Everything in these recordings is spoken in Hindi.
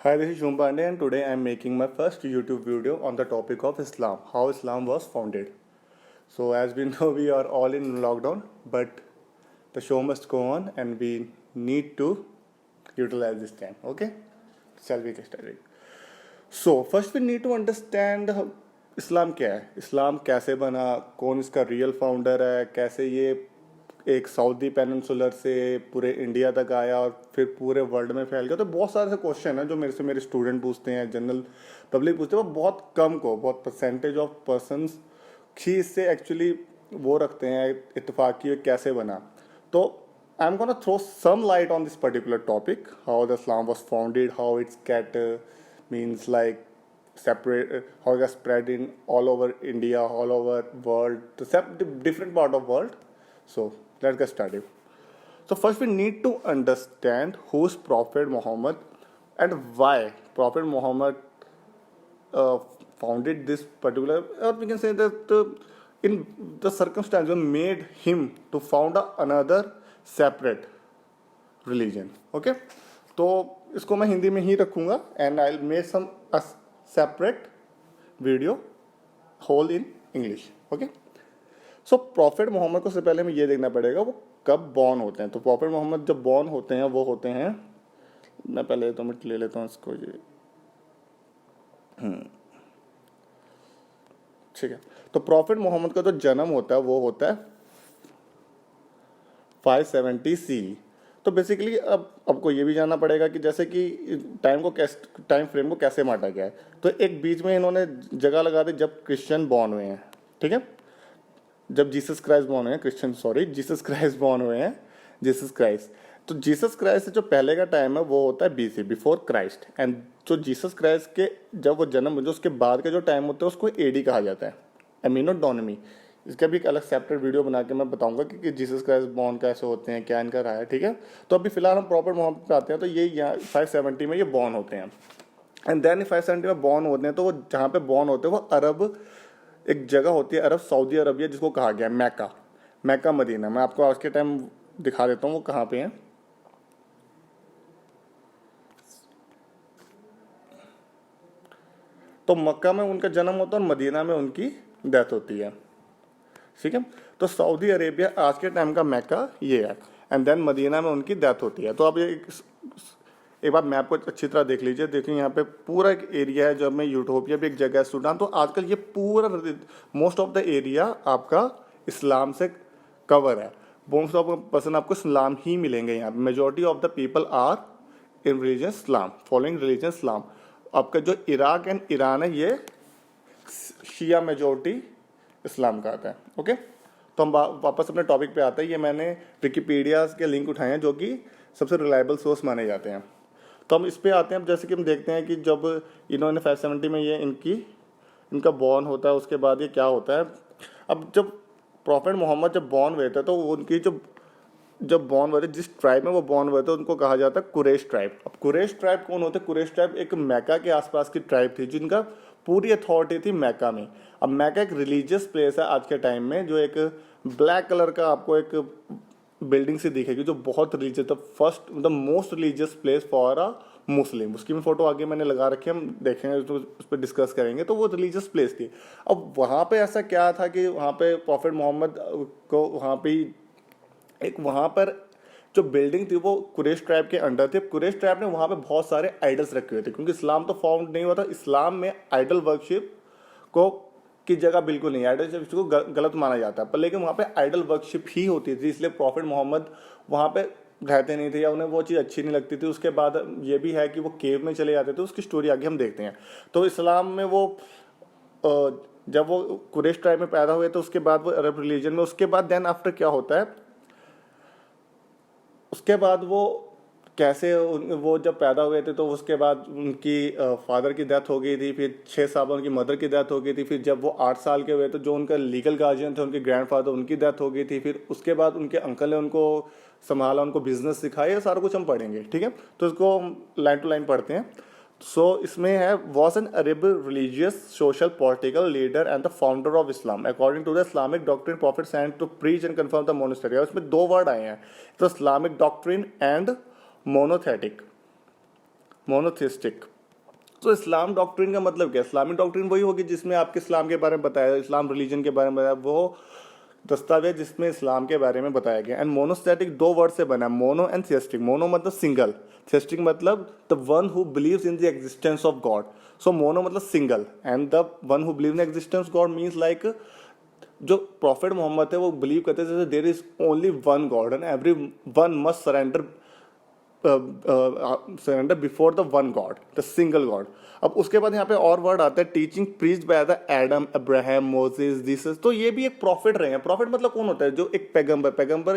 Hi, this is Shum Pandey, and today I am making my first YouTube video on the topic of Islam, how Islam was founded. So, as we know, we are all in lockdown, but the show must go on, and we need to utilize this time. Okay, shall we get started? So, first we need to understand इस्लाम क्या है, इस्लाम कैसे बना, कौन इसका रियल फाउंडर है, कैसे ये एक सऊदी पेनिनसुलर से पूरे इंडिया तक आया और फिर पूरे वर्ल्ड में फैल गया। तो बहुत सारे ऐसे क्वेश्चन हैं जो मेरे स्टूडेंट पूछते हैं, जनरल पब्लिक पूछते हैं, वो बहुत कम को, बहुत परसेंटेज ऑफ पर्सनस ही इससे एक्चुअली वो रखते हैं इत्तेफाक की कैसे बना। तो I am gonna throw some light on this particular topic, how the Islam was founded, how it's get means like separate, how it has spread in all over India, all over world, the different part of world. So let's get started. So first we need to understand who's Prophet Muhammad and why Prophet Muhammad founded this particular, or we can say that in the circumstances made him to found another separate religion. Okay, तो इसको मैं हिंदी में ही रखूँगा and I'll make some separate video whole in English. Okay, so prophet Muhammad को सबसे पहले हमें ये देखना पड़ेगा वो कब बॉर्न होते हैं। तो प्रॉफिट मोहम्मद जब बॉर्न होते हैं वो होते हैं, मैं पहले 2 मिनट ले लेता हूँ इसको, ये ठीक है। तो प्रॉफिट मोहम्मद का जो जन्म होता है वो होता है 570 सी। तो बेसिकली अब आपको ये भी जानना पड़ेगा कि जैसे कि टाइम फ्रेम को कैसे बांटा गया है। तो एक बीच में इन्होंने जगह लगा दी जब क्रिश्चियन बॉर्न हुए हैं, ठीक है, जब जीसस क्राइस्ट बॉर्न हुए हैं, जीसस क्राइस्ट बॉर्न हुए हैं, जीसस क्राइस्ट। तो जीसस क्राइस्ट जो पहले का टाइम है वो होता है बीसी, बिफोर क्राइस्ट, एंड जो जीसस क्राइस्ट के जब वो जन्म जो उसके बाद का जो टाइम होता है उसको एडी कहा जाता है, एमिनोडोनमी। इसका भी एक अलग सेपरेट वीडियो बना के मैं बताऊंगा कि जीसस क्राइस्ट बॉर्न कैसे होते हैं, क्या इनका रहा है, ठीक है। तो अभी फिलहाल हम प्रॉपर मोहम्मद पे आते हैं। तो ये यहाँ 570 में ये बॉर्न होते हैं, एंड देन 570 में बॉर्न होते हैं। तो वो जहाँ पे बॉर्न होते हैं वो अरब एक जगह होती है, अरब सऊदी अरबिया, जिसको कहा गया मैका मदीना। मैं आपको आज के टाइम दिखा देता हूँ वो कहाँ पे है। तो मक्का में उनका जन्म होता है और मदीना में उनकी डेथ होती है, ठीक है। तो सऊदी अरेबिया आज के टाइम का मैका ये है, एंड देन मदीना में उनकी डेथ होती है। तो आप ये एक बार मैप को अच्छी तरह देख लीजिए। देखिए यहाँ पे पूरा एक एरिया है, जब में यूटोपिया भी एक जगह है, सूडान। तो आजकल ये पूरा मोस्ट ऑफ द एरिया आपका इस्लाम से कवर है। मोस्ट ऑफ पर्सन आपको इस्लाम ही मिलेंगे यहाँ पे। Majority of the people are in religion Islam, following religion Islam. आपका जो इराक एंड ईरान है ये शिया मेजोरिटी इस्लाम का आता है। ओके, तो हम वापस अपने टॉपिक पे आते हैं। ये मैंने विकिपीडिया के लिंक उठाए हैं जो कि सबसे रिलायबल सोर्स माने जाते हैं। तो हम इस पे आते हैं। अब जैसे कि हम देखते हैं कि जब इन्होंने 570 में ये इनका बॉर्न होता है, उसके बाद ये क्या होता है। अब जब प्रॉफिट मोहम्मद जब बॉर्न हुए थे तो उनकी जब बॉर्न हुए थे, जिस ट्राइब में वो बॉर्न हुए थे उनको कहा जाता है कुरैश ट्राइब। अब कुरैश ट्राइब कौन होते हैं? कुरैश ट्राइब एक मैका के आसपास की ट्राइब थी जिनका पूरी अथॉरिटी थी मैका में। अब मैका एक रिलीजियस प्लेस है आज के टाइम में, जो एक ब्लैक कलर का आपको एक बिल्डिंग से दिखेगी जो बहुत religious, the most religious place for a Muslim. उसकी भी फोटो आगे मैंने लगा रखी है, हम देखेंगे तो उस पर डिस्कस करेंगे। तो वो रिलीजियस प्लेस थी। अब वहाँ पे ऐसा क्या था कि वहाँ पे प्रॉफिट मोहम्मद को वहाँ पर जो बिल्डिंग थी वो कुरैश ट्राइब के अंडर थी। कुरैश ट्राइब ने वहाँ पे बहुत सारे आइडल्स रखे हुए थे, क्योंकि इस्लाम तो फाउंड नहीं हुआ था। इस्लाम में आइडल वर्शिप की जगह बिल्कुल नहीं, आइडल वर्शिप को गलत माना जाता है, पर लेकिन वहाँ पे आइडल वर्शिप ही होती थी, इसलिए प्रॉफिट मोहम्मद वहाँ पे रहते नहीं थे या उन्हें वो चीज़ अच्छी नहीं लगती थी। उसके बाद ये भी है कि वो केव में चले जाते थे, उसकी स्टोरी आगे हम देखते हैं। तो इस्लाम में वो जब वो कुरैश ट्राइब में पैदा हुए तो उसके बाद वो अरब रिलीजन में, उसके बाद देन आफ्टर क्या होता है, उसके बाद वो कैसे वो जब पैदा हुए थे तो उसके बाद उनकी फादर की डेथ हो गई थी, फिर 6 साल उनकी मदर की डेथ हो गई थी, फिर जब वो 8 साल के हुए तो जो उनका लीगल गार्जियन थे उनके ग्रैंडफादर, उनकी डेथ हो गई थी। फिर उसके बाद उनके अंकल ने उनको संभाला, उनको बिजनेस सिखाया, ये सारा कुछ हम पढ़ेंगे, ठीक है। तो इसको हम लाइन टू लाइन पढ़ते हैं। सो इसमें है was an Arab religious social political leader and the founder of Islam according to the Islamic doctrine prophet sent to preach and confirm the monastery. इसमें 2 वर्ड आए हैं, तो Islamic doctrine and monothetic, monotheistic. तो इस्लाम डॉक्ट्रिन का मतलब क्या है? इस्लामिक डॉक्ट्रिन वही होगी जिसमें आपके इस्लाम के बारे में बताया, इस्लाम रिलीजन के बारे में बताया, वो दस्तावेज जिसमें इस्लाम के बारे में बताया गया। एंड मोनोस्टैटिक दो वर्ड से बना, मोनो एंड थियस्टिक। मोनो मतलब सिंगल, थियस्टिक मतलब the one who believes in the existence of God. So mono मतलब single and the one who believe in existence God means like जो प्रॉफिट मोहम्मद है वो बिलीव करते थे there is only one God and every one must surrender before the one God, the single God. अब उसके बाद यहाँ पे और वर्ड आता है teaching preached by the Adam, Abraham, Moses, Jesus. तो ये भी एक प्रॉफिट रहे हैं। प्रॉफिट मतलब कौन होता है? जो एक पैगंबर, पैगंबर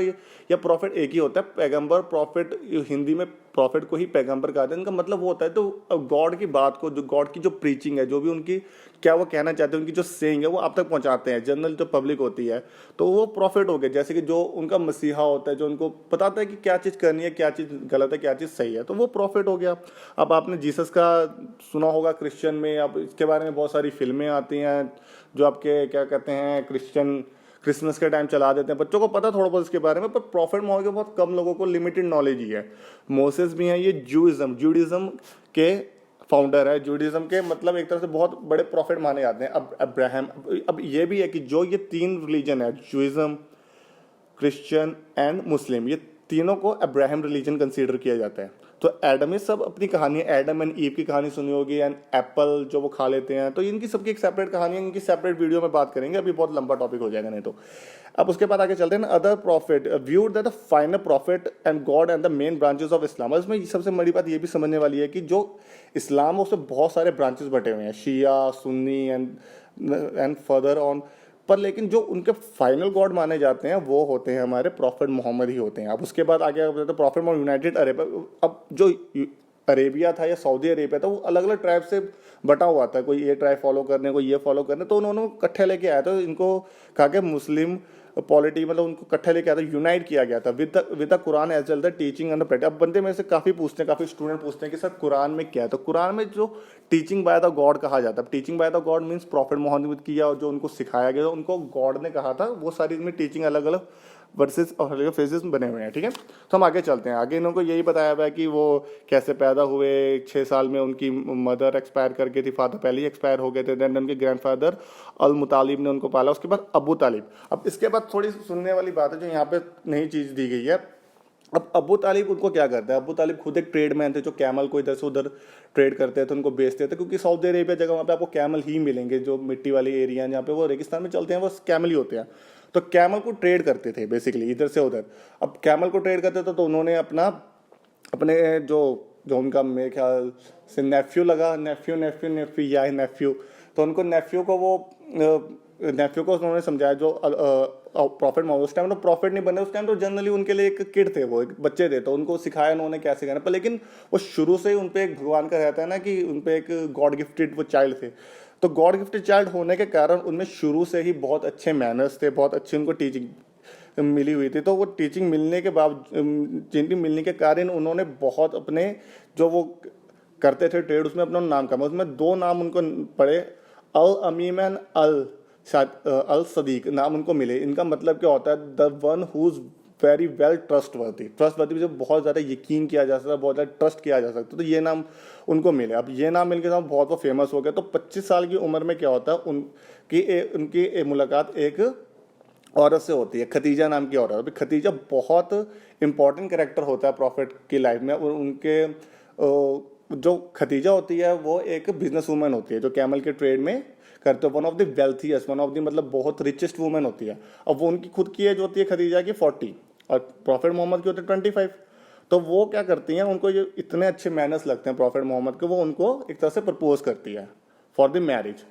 या प्रॉफिट एक ही होता है। पैगंबर प्रॉफिट, हिंदी में प्रॉफिट को ही पैगंबर कहते हैं। इनका मतलब वो होता है तो गॉड की बात को, जो गॉड की जो प्रीचिंग है, जो भी उनकी क्या वो कहना चाहते हैं, उनकी जो सेइंग है वो आप तक पहुंचाते हैं, जनरल जो पब्लिक होती है, तो वो प्रॉफिट हो गए। जैसे कि जो उनका मसीहा होता है, जो उनको बताता है कि क्या चीज़ करनी है, क्या चीज़ गलत है, क्या चीज़ सही है, तो वो प्रॉफिट हो गया। अब आपने जीसस का सुना होगा क्रिश्चियन में, अब इसके बारे में बहुत सारी फिल्में आती हैं जो आपके क्या कहते हैं क्रिश्चियन क्रिसमस के टाइम चला देते हैं। बच्चों को पता थोड़ा बहुत इसके बारे में, पर प्रॉफिट मोहम्मद के बहुत कम लोगों को लिमिटेड नॉलेज ही है। मोसेस भी हैं, ये जूडिज्म के फाउंडर है। जूडिज्म के मतलब एक तरह से बहुत बड़े प्रॉफिट माने जाते हैं। अब अब्राहम, अब ये भी है कि जो ये तीन रिलीजन है, जूइज्म, क्रिश्चियन एंड मुस्लिम, ये तीनों को अब्राहम रिलीजन कंसीडर किया जाता है। तो एडम, ये सब अपनी कहानी, एडम एंड ईव की कहानी सुनी होगी, एंड एप्पल जो वो खा लेते हैं, तो इनकी सबकी एक सेपरेट कहानी है, इनकी सेपरेट वीडियो में बात करेंगे, अभी बहुत लंबा टॉपिक हो जाएगा नहीं तो। अब उसके बाद आगे चलते हैं ना, other profit viewed that the final profit and God and the main branches of Islam. इसमें सबसे बड़ी बात ये भी समझने वाली है कि जो इस्लाम है उसमें बहुत सारे ब्रांचेस बटे हुए हैं, शिया, सुन्नी एंड फर्दर ऑन, पर लेकिन जो उनके फाइनल गॉड माने जाते हैं वो होते हैं हमारे प्रॉफिट मोहम्मद ही होते हैं। अब उसके बाद आगे तो प्रॉफिट मोहम्मद यूनाइटेड अरब, अब जो अरेबिया था या सऊदी अरेबिया था वो अलग अलग ट्राइब से बटा हुआ था, कोई ये ट्राइब फॉलो करने, कोई ये फॉलो करने, तो उन्होंने इकट्ठे लेके आया था। इनको कहा कि मुस्लिम पॉलिटी, मतलब उनको इकट्ठे लेके आया था, यूनाइट किया गया था with the Quran as well the teaching and the practice. अब बंदे में से काफ़ी पूछते हैं, काफ़ी स्टूडेंट पूछते हैं कि सर कुरान में क्या है? तो कुरान में जो टीचिंग बाय द गॉड कहा जाता है, teaching by the God means prophet Muhammad की, या जो उनको सिखाया गया उनको गॉड ने कहा था, वो सारी इसमें टीचिंग अलग अलग वर्सेस और अलग फेजेस बने हुए हैं। ठीक है, तो हम आगे चलते हैं। आगे इनको यही बताया हुआ है कि वो कैसे पैदा हुए। 6 साल में उनकी मदर एक्सपायर कर गई थी, फादर पहले ही एक्सपायर हो गए थे, देन उनके ग्रैंडफादर अल मुतालिब ने उनको पाला, उसके बाद अबू तालिब। अब इसके बाद थोड़ी सुनने वाली बात है जो यहाँ पे नई चीज़ दी गई है। अब अबू तालिब उनको क्या करता है? अबू तालिब खुद एक ट्रेडमैन थे, जो कैमल को इधर से उधर ट्रेड करते थे, उनको बेचते थे, क्योंकि सऊदी अरेबिया जगह वहाँ पे आपको कैमल ही मिलेंगे, जो मिट्टी वाली एरिया जहाँ पे वो रेगिस्तान में चलते हैं वो कैमल ही होते हैं। तो कैमल को ट्रेड करते थे बेसिकली इधर से उधर। अब कैमल को ट्रेड करते थे तो उन्होंने अपने जो जो उनका मेरे ख्याल से नेफ्यू, तो उनको नेफ्यू को उन्होंने समझाया, जो प्रॉफिट मोहम्मद, उस टाइम तो प्रॉफिट नहीं बने, उस टाइम तो जनरली उनके लिए एक किड थे, वो एक बच्चे थे, तो उनको सिखाया उन्होंने कैसे करना। पर लेकिन वो शुरू से ही उन पे एक भगवान का रहता है ना, कि उन पे एक गॉड गिफ्टेड वो चाइल्ड थे। तो गॉड गिफ्टेड चाइल्ड होने के कारण उनमें शुरू से ही बहुत अच्छे मैनर्स थे, बहुत अच्छी उनको टीचिंग मिली हुई थी। तो वो टीचिंग मिलने के जिनकी मिलने के कारण उन्होंने बहुत अपने जो वो करते थे ट्रेड, उसमें अपना नाम कमा। उसमें 2 नाम उनको पड़े, अल अमीम एंड अल सदीक नाम उनको मिले। इनका मतलब क्या होता है? The one who is very well trustworthy, जो बहुत ज़्यादा यकीन किया जा सकता है, बहुत ज़्यादा ट्रस्ट किया जा सकता है, तो ये नाम उनको मिले। अब ये नाम मिलकर साथ बहुत वो फेमस हो गया। तो 25 साल की उम्र में क्या होता है, उनकी मुलाकात एक औरत से होती है, खतीजा नाम की औरत। अभी खतीजा बहुत इंपॉर्टेंट कैरेक्टर होता है प्रॉफिट की लाइफ में। उनके जो खतीजा होती है वो एक बिजनेस वूमन होती है, जो कैमल के ट्रेड में करते हो, one of the wealthiest, one of the मतलब बहुत रिचेस्ट वूमेन होती है। अब वो उनकी खुद की एज होती है खदीजा की 40 और प्रॉफिट मोहम्मद की होती है 25। तो वो क्या करती हैं, उनको ये इतने अच्छे मैनर्स लगते हैं प्रॉफिट मोहम्मद के, वो उनको एक तरह से प्रपोज करती है फॉर द मैरिज।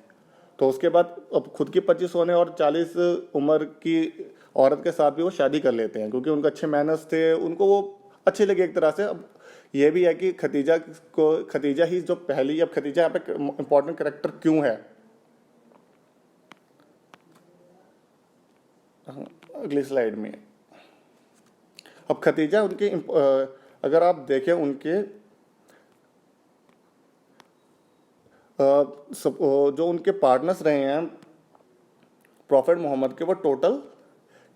तो उसके बाद अब खुद की 25 होने और 40 उम्र की औरत के साथ भी वो शादी कर लेते हैं, क्योंकि उनके अच्छे मैनर्स थे, उनको वो अच्छे लगे एक तरह से। अब ये भी है कि खतीजा ही जो पहली, अब खतीजा यहाँ पे इंपॉर्टेंट कैरेक्टर क्यों है, अगली स्लाइड में। अब खतीजा उनके अगर आप देखें उनके जो उनके पार्टनर्स रहे हैं प्रॉफिट मोहम्मद के, वो टोटल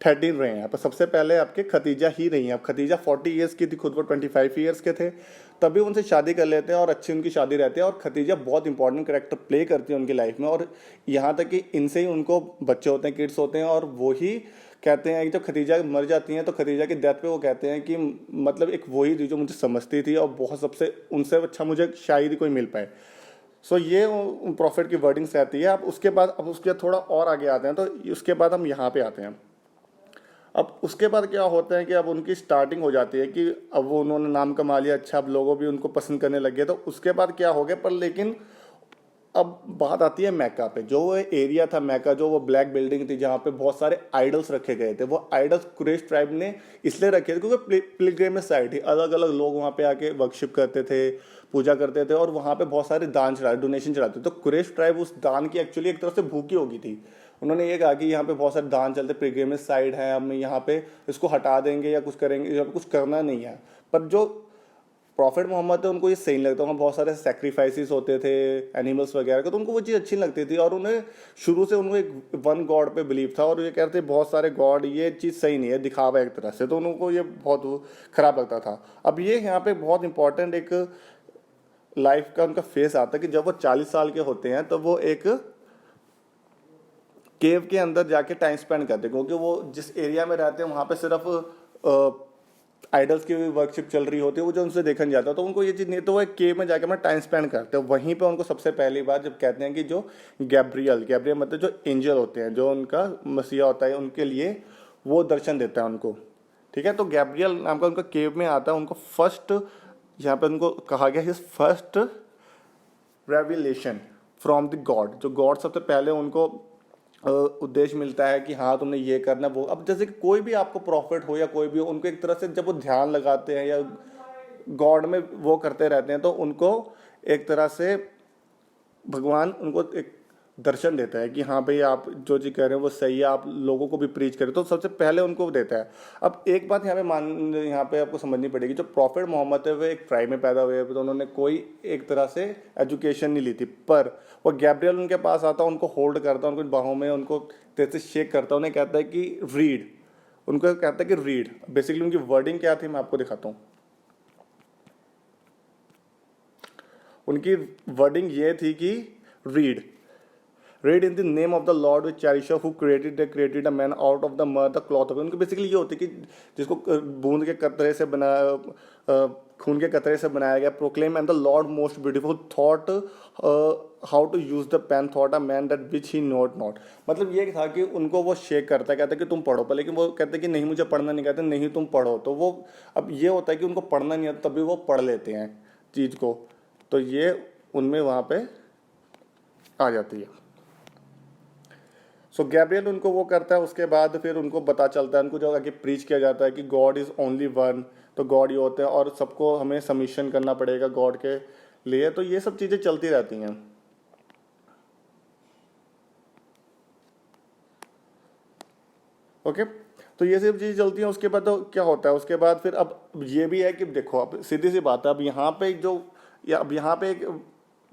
13 रहे हैं, पर सबसे पहले आपके खतीजा ही रही हैं। अब खतीजा 40 ईयर्स की थी, खुद वो 25 ईयर्स के थे, तभी उनसे शादी कर लेते हैं और अच्छी उनकी शादी रहती है। और खतीजा बहुत इंपॉर्टेंट कैरेक्टर प्ले करती है उनकी लाइफ में, और यहाँ तक कि इनसे ही उनको बच्चे होते हैं, किड्स होते हैं। और वो ही कहते हैं कि जब खतीजा मर जाती हैं तो खतीजा की डेथ पे वो कहते हैं कि मतलब एक वही थी जो मुझे समझती थी और बहुत सबसे उनसे अच्छा मुझे शायद ही कोई मिल पाए। सो ये प्रॉफिट की वर्डिंग्स रहती है। अब उसके बाद अब उसके थोड़ा और आगे आते हैं, तो उसके बाद हम यहाँ पे आते हैं। अब उसके बाद क्या होता है कि अब उनकी स्टार्टिंग हो जाती है कि अब वो उन्होंने नाम कमा लिया, अच्छा अब लोगों भी उनको पसंद करने लग गए। तो उसके बाद क्या हो गया, पर लेकिन अब बात आती है मैका पे। जो वो एरिया था मैका, जो वो ब्लैक बिल्डिंग थी जहाँ पे बहुत सारे आइडल्स रखे गए थे, वो आइडल्स कुरैश ट्राइब ने इसलिए रखे थे क्योंकि पिलग्रिमेज साइट थी, अलग अलग लोग वहाँ पे आके वर्शिप करते थे, पूजा करते थे, और वहाँ पे बहुत सारे दान चढ़ाते, डोनेशन चढ़ाते थे। तो कुरैश ट्राइब उस दान की एक्चुअली एक तरह से भूखी हो गई थी। उन्होंने ये कहा कि यहाँ पे बहुत सारे दान चलते, पिलग्रिमेज साइट है, हम यहाँ पे इसको हटा देंगे या कुछ करेंगे, यहाँ पे कुछ करना नहीं है। पर जो प्रॉफिट मोहम्मद थे उनको ये सही नहीं लगता, वहाँ बहुत सारे सेक्रीफाइसेस होते थे एनिमल्स वगैरह का, तो उनको वो चीज़ अच्छी नहीं लगती थी। और उन्हें शुरू से उनको एक वन गॉड पे बिलीव था, और ये कहते बहुत सारे गॉड, ये चीज़ सही नहीं है, दिखावा एक तरह से, तो उनको ये बहुत खराब लगता था। अब ये यहाँ पे बहुत इंपॉर्टेंट एक लाइफ का उनका फेस आता है कि जब वो 40 साल के होते हैं तो वो एक केव के अंदर जाके टाइम स्पेंड करते हैं, क्योंकि वो जिस एरिया में रहते हैं वहाँ पे सिर्फ आइडल्स की वर्कशिप चल रही होती है, वो जो उनसे देखा नहीं जाता, तो उनको ये चीज़ नहीं, तो वो एक केव में जाके अपना टाइम स्पेंड करते हैं। वहीं पे उनको सबसे पहली बार जब कहते हैं कि जो गैब्रियल मतलब जो एंजल होते हैं, जो उनका मसीहा होता है, उनके लिए वो दर्शन देता है उनको, ठीक है। तो गैब्रियल नाम का उनका केव में आता है, उनको फर्स्ट यहाँ पे उनको कहा गया his first revelation from the God, जो गॉड सबसे पहले उनको उद्देश्य मिलता है कि हाँ तुमने ये करना वो। अब जैसे कि कोई भी आपको प्रॉफिट हो या कोई भी हो, उनको एक तरह से जब वो ध्यान लगाते हैं या गॉड में वो करते रहते हैं, तो उनको एक तरह से भगवान उनको एक दर्शन देता है कि हाँ भाई आप जो चीज़ कर रहे हैं वो सही है, आप लोगों को भी प्रीच करें, तो सबसे पहले उनको देता है। अब एक बात यहाँ पे आपको समझनी पड़ेगी, जो प्रॉफिट मोहम्मद है वो एक ट्राइब में पैदा हुए, तो उन्होंने कोई एक तरह से एजुकेशन नहीं ली थी, पर वो गैब्रियल उनके पास आता, उनको होल्ड करता, उनको बाहों में उनको तेज से शेक करता, उन्हें कहता है कि रीड, उनको कहता है कि रीड। बेसिकली उनकी वर्डिंग क्या थी मैं आपको दिखाता हूँ। उनकी वर्डिंग ये थी कि read in the name of the Lord with cherisher who created a man out of the mud the cloth of। उनकी बेसिकली ये होती है कि जिसको बूंद के कतरे से बनाया, खून के कतरे से बनाया गया। Proclaim and the lord most beautiful taught how to use the pen taught a man that which he knew not. मतलब ये था कि उनको वो शेक करता है, कहता है कि तुम पढ़ो, पर लेकिन वो कहते हैं कि नहीं मुझे पढ़ना नहीं, कहते नहीं तुम पढ़ो। तो वो अब ये होता है कि उनको पढ़ना नहीं आता, तभी वो पढ़ लेते हैं चीज़ को, तो ये उनमें वहाँ पे आ जाती है। सो गैब्रियल उनको वो करता है, उसके बाद फिर उनको पता चलता है, उनको जो आगे प्रीच किया जाता है कि गॉड इज़ ओनली वन, तो गॉड ही होते हैं और सबको हमें सबमिशन करना पड़ेगा गॉड के लिए। तो ये सब चीज़ें चलती रहती हैं। ओके, तो ये सब चीज़ें चलती हैं। उसके बाद तो क्या होता है, उसके बाद फिर अब ये भी है कि देखो अब सीधी सी बात है, अब यहाँ पे जो अब यहाँ पे एक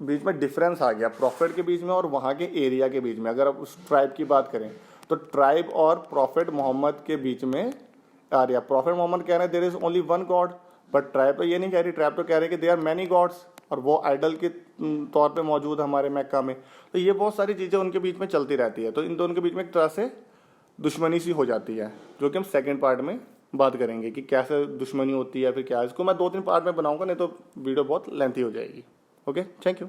बीच में डिफरेंस आ गया प्रॉफिट के बीच में और वहाँ के एरिया के बीच में। अगर आप उस ट्राइब की बात करें तो ट्राइब और प्रॉफिट मोहम्मद के बीच में आ रहा। प्रॉफिट मोहम्मद कह रहे हैं there is only one God, but tribe तो ये नहीं कह रही, ट्राइब तो कह रहे हैं कि देयर आर मैनी गॉड्स, और वो आइडल के तौर पे मौजूद है हमारे मक्का में। तो ये बहुत सारी चीज़ें उनके बीच में चलती रहती है। तो इन दोनों के बीच में एक तरह से दुश्मनी सी हो जाती है, जो कि हम सेकेंड पार्ट में बात करेंगे कि कैसे दुश्मनी होती है, फिर क्या। इसको मैं 2-3 पार्ट में बनाऊंगा, नहीं तो वीडियो बहुत लेंथी हो जाएगी। Okay, thank you.